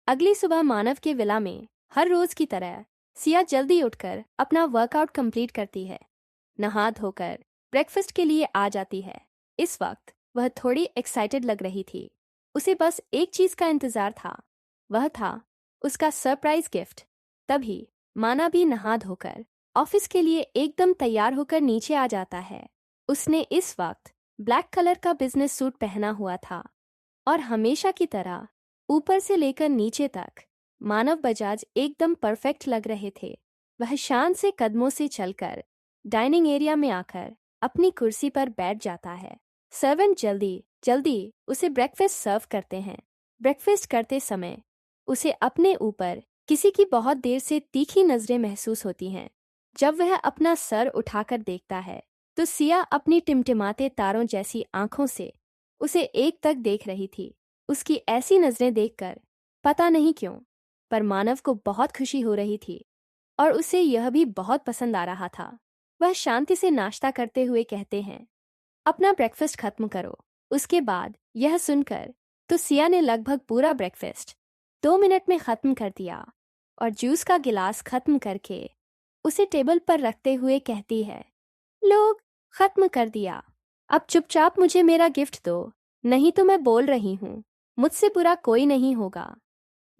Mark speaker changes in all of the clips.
Speaker 1: अगली सुबह मानव के विला में हर रोज की तरह सिया जल्दी उठकर अपना वर्कआउट कंप्लीट करती है। नहा धोकर ब्रेकफास्ट के लिए आ जाती है। इस वक्त वह थोड़ी एक्साइटेड लग रही थी। उसे बस एक चीज का इंतजार था, वह था उसका सरप्राइज गिफ्ट। तभी माना भी नहा धोकर ऑफिस के लिए एकदम तैयार होकर नीचे आ जाता है। उसने इस वक्त ब्लैक कलर का बिजनेस सूट पहना हुआ था और हमेशा की तरह ऊपर से लेकर नीचे तक मानव बजाज एकदम परफेक्ट लग रहे थे। वह शान से कदमों से चलकर डाइनिंग एरिया में आकर अपनी कुर्सी पर बैठ जाता है। सर्वेंट जल्दी जल्दी उसे ब्रेकफास्ट सर्व करते हैं। ब्रेकफास्ट करते समय उसे अपने ऊपर किसी की बहुत देर से तीखी नजरें महसूस होती हैं। जब वह अपना सर उठाकर देखता है तो सिया अपनी टिमटिमाते तारों जैसी आंखों से उसे एक तक देख रही थी। उसकी ऐसी नजरें देखकर पता नहीं क्यों पर मानव को बहुत खुशी हो रही थी और उसे यह भी बहुत पसंद आ रहा था। वह शांति से नाश्ता करते हुए कहते हैं, अपना ब्रेकफास्ट खत्म करो। उसके बाद यह सुनकर तो सिया ने लगभग पूरा ब्रेकफास्ट 2 मिनट में खत्म कर दिया और जूस का गिलास खत्म करके उसे टेबल पर रखते हुए कहती है, लोग खत्म कर दिया, अब चुपचाप मुझे मेरा गिफ्ट दो, नहीं तो मैं बोल रही हूँ मुझसे बुरा कोई नहीं होगा।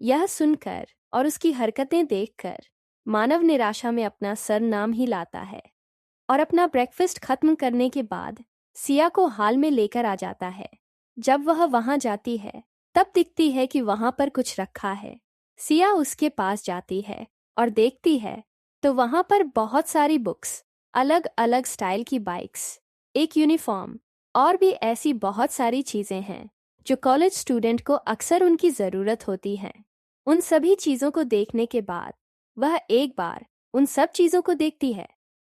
Speaker 1: यह सुनकर और उसकी हरकतें देखकर मानव निराशा में अपना सर नाम ही लाता है और अपना ब्रेकफास्ट खत्म करने के बाद सिया को हाल में लेकर आ जाता है। जब वह वहां जाती है तब दिखती है कि वहां पर कुछ रखा है। सिया उसके पास जाती है और देखती है तो वहां पर बहुत सारी बुक्स, अलग अलग स्टाइल की बाइक्स, एक यूनिफॉर्म और भी ऐसी बहुत सारी चीजें हैं जो कॉलेज स्टूडेंट को अक्सर उनकी ज़रूरत होती है। उन सभी चीज़ों को देखने के बाद वह एक बार उन सब चीज़ों को देखती है,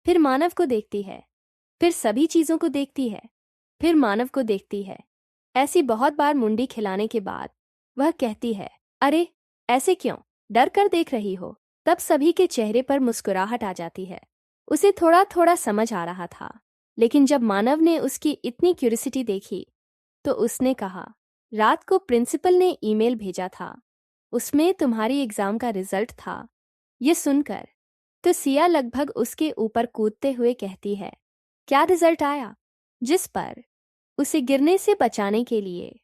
Speaker 1: फिर मानव को देखती है, फिर सभी चीज़ों को देखती है, फिर मानव को देखती है। ऐसी बहुत बार मुंडी खिलाने के बाद वह कहती है, अरे ऐसे क्यों, डर कर देख रही हो? तब सभी के चेहरे पर मुस्कुराहट आ जाती है। उसे थोड़ा थोड़ा समझ आ रहा था, लेकिन जब मानव ने उसकी इतनी क्यूरियोसिटी देखी तो उसने कहा, रात को प्रिंसिपल ने ईमेल भेजा था, उसमें तुम्हारी एग्जाम का रिजल्ट था। ये सुनकर तो सिया लगभग उसके ऊपर कूदते हुए कहती है, क्या रिजल्ट आया? जिस पर उसे गिरने से बचाने के लिए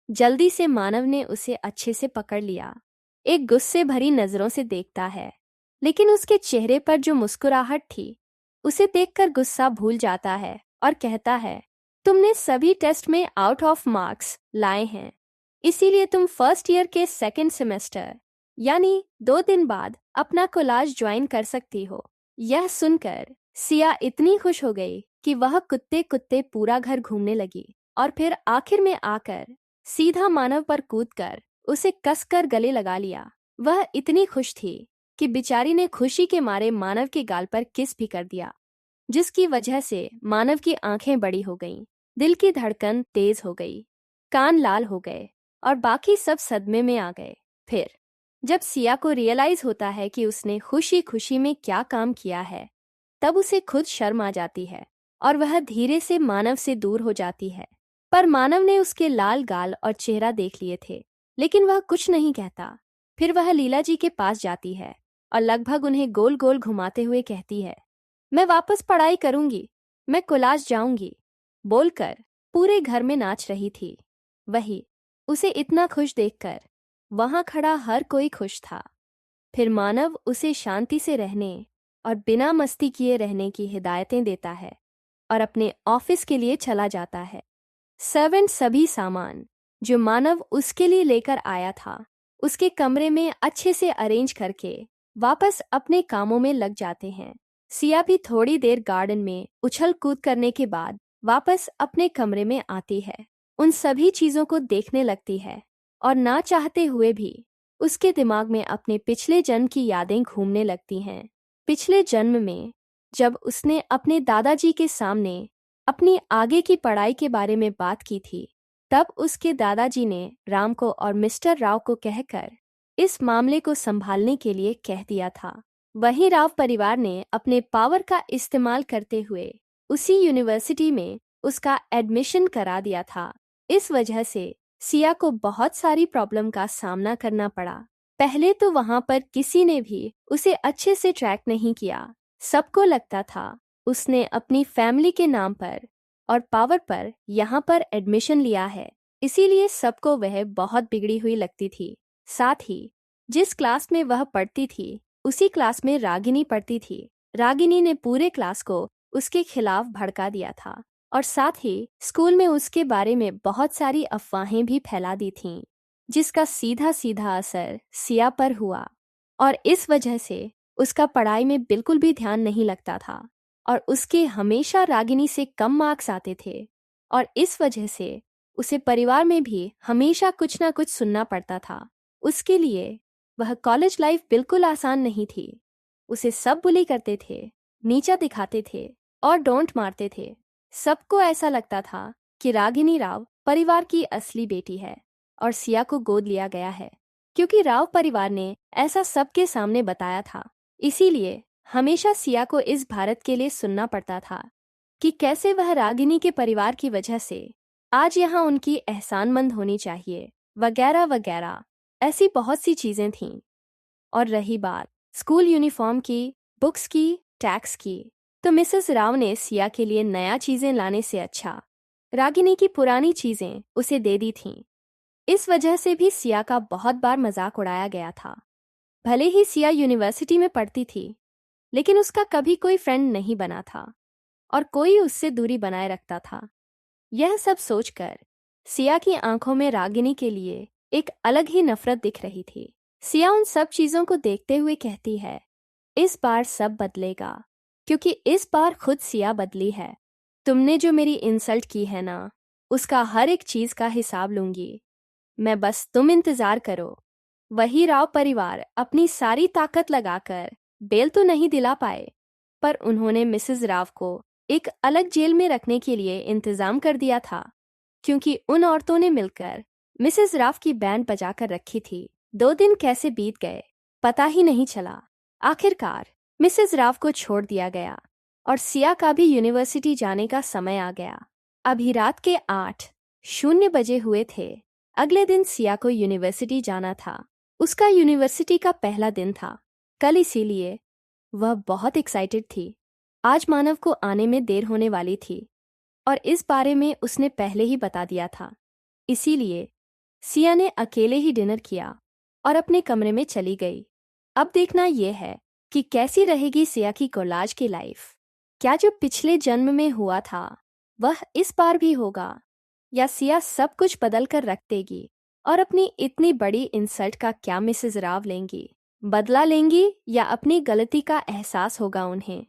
Speaker 1: जल्दी से मानव ने उसे अच्छे से पकड़ लिया। एक गुस्से भरी नजरों से देखता है, लेकिन उसके चेहरे पर जो मुस्कुराहट थी उसे देखकर गुस्सा भूल जाता है और कहता है, तुमने सभी टेस्ट में आउट ऑफ मार्क्स लाए हैं, इसीलिए तुम फर्स्ट ईयर के सेकंड सेमेस्टर यानी 2 दिन बाद अपना कोलाज ज्वाइन कर सकती हो। यह सुनकर सिया इतनी खुश हो गई कि वह कुत्ते कुत्ते पूरा घर घूमने लगी और फिर आखिर में आकर सीधा मानव पर कूदकर उसे कसकर गले लगा लिया। वह इतनी खुश थी कि बेचारी ने खुशी के मारे मानव के गाल पर किस भी कर दिया, जिसकी वजह से मानव की आंखें बड़ी हो गईं, दिल की धड़कन तेज हो गई, कान लाल हो गए और बाकी सब सदमे में आ गए। फिर जब सिया को रियलाइज होता है कि उसने खुशी खुशी में क्या काम किया है, तब उसे खुद शर्म आ जाती है और वह धीरे से मानव से दूर हो जाती है। पर मानव ने उसके लाल गाल और चेहरा देख लिए थे, लेकिन वह कुछ नहीं कहता। फिर वह लीला जी के पास जाती है और लगभग उन्हें गोल गोल घुमाते हुए कहती है, मैं वापस पढ़ाई करूंगी, मैं कोलाज जाऊंगी, बोलकर पूरे घर में नाच रही थी। वही उसे इतना खुश देखकर वहां खड़ा हर कोई खुश था। फिर मानव उसे शांति से रहने और बिना मस्ती किए रहने की हिदायतें देता है और अपने ऑफिस के लिए चला जाता है। सर्वेंट सभी सामान जो मानव उसके लिए लेकर आया था उसके कमरे में अच्छे से अरेंज करके वापस अपने कामों में लग जाते हैं। सिया भी थोड़ी देर गार्डन में उछल कूद करने के बाद वापस अपने कमरे में आती है, उन सभी चीजों को देखने लगती है और ना चाहते हुए भी उसके दिमाग में अपने पिछले जन्म की यादें घूमने लगती हैं। पिछले जन्म में जब उसने अपने दादाजी के सामने अपनी आगे की पढ़ाई के बारे में बात की थी, तब उसके दादाजी ने राम को और मिस्टर राव को कहकर इस मामले को संभालने के लिए कह दिया था। वहीं राव परिवार ने अपने पावर का इस्तेमाल करते हुए उसी यूनिवर्सिटी में उसका एडमिशन करा दिया था। इस वजह से सिया को बहुत सारी प्रॉब्लम का सामना करना पड़ा। पहले तो वहां पर किसी ने भी उसे अच्छे से ट्रैक नहीं किया। सबको लगता था उसने अपनी फैमिली के नाम पर और पावर पर यहाँ पर एडमिशन लिया है, इसीलिए सबको वह बहुत बिगड़ी हुई लगती थी। साथ ही जिस क्लास में वह पढ़ती थी उसी क्लास में रागिनी पढ़ती थी। रागिनी ने पूरे क्लास को उसके खिलाफ भड़का दिया था और साथ ही स्कूल में उसके बारे में बहुत सारी अफवाहें भी फैला दी थीं, जिसका सीधा सीधा असर सिया पर हुआ और इस वजह से उसका पढ़ाई में बिल्कुल भी ध्यान नहीं लगता था और उसके हमेशा रागिनी से कम मार्क्स आते थे और इस वजह से उसे परिवार में भी हमेशा कुछ ना कुछ सुनना पड़ता था। उसके लिए वह कॉलेज लाइफ बिल्कुल आसान नहीं थी। उसे सब बुली करते थे, नीचा दिखाते थे और डोंट मारते थे। सबको ऐसा लगता था कि रागिनी राव परिवार की असली बेटी है और सिया को गोद लिया गया है, क्योंकि राव परिवार ने ऐसा सबके सामने बताया था। इसीलिए हमेशा सिया को इस भारत के लिए सुनना पड़ता था कि कैसे वह रागिनी के परिवार की वजह से आज यहाँ उनकी एहसानमंद होनी चाहिए, वगैरह वगैरह। ऐसी बहुत सी चीजें थीं। और रही बात स्कूल यूनिफॉर्म की, बुक्स की, टैक्स की, तो मिसेस राव ने सिया के लिए नया चीजें लाने से अच्छा रागिनी की पुरानी चीजें उसे दे दी थीं। इस वजह से भी सिया का बहुत बार मजाक उड़ाया गया था। भले ही सिया यूनिवर्सिटी में पढ़ती थी, लेकिन उसका कभी कोई फ्रेंड नहीं बना था और कोई उससे दूरी बनाए रखता था। यह सब सोचकर सिया की आंखों में रागिनी के लिए एक अलग ही नफरत दिख रही थी। सिया उन सब चीजों को देखते हुए कहती है, इस बार सब बदलेगा, क्योंकि इस बार खुद सिया बदली है। तुमने जो मेरी इंसल्ट की है ना, उसका हर एक चीज का हिसाब लूंगी मैं, बस तुम इंतजार करो। वही राव परिवार अपनी सारी ताकत लगाकर बेल तो नहीं दिला पाए, पर उन्होंने मिसेस राव को एक अलग जेल में रखने के लिए इंतजाम कर दिया था, क्योंकि उन औरतों ने मिलकर मिसेस राव की बैंड बजाकर रखी थी। 2 दिन कैसे बीत गए पता ही नहीं चला। आखिरकार मिसेस राव को छोड़ दिया गया और सिया का भी यूनिवर्सिटी जाने का समय आ गया। अभी रात के 8:00 हुए थे। अगले दिन सिया को यूनिवर्सिटी जाना था। उसका यूनिवर्सिटी का पहला दिन था कल, इसीलिए वह बहुत एक्साइटेड थी। आज मानव को आने में देर होने वाली थी और इस बारे में उसने पहले ही बता दिया था। इसीलिए सिया ने अकेले ही डिनर किया और अपने कमरे में चली गई। अब देखना यह है कि कैसी रहेगी सिया की कॉलेज की लाइफ। क्या जो पिछले जन्म में हुआ था वह इस बार भी होगा, या सिया सब कुछ बदल कर रख देगी और अपनी इतनी बड़ी इंसल्ट का क्या मिसेस राव लेंगी, बदला लेंगी, या अपनी गलती का एहसास होगा उन्हें।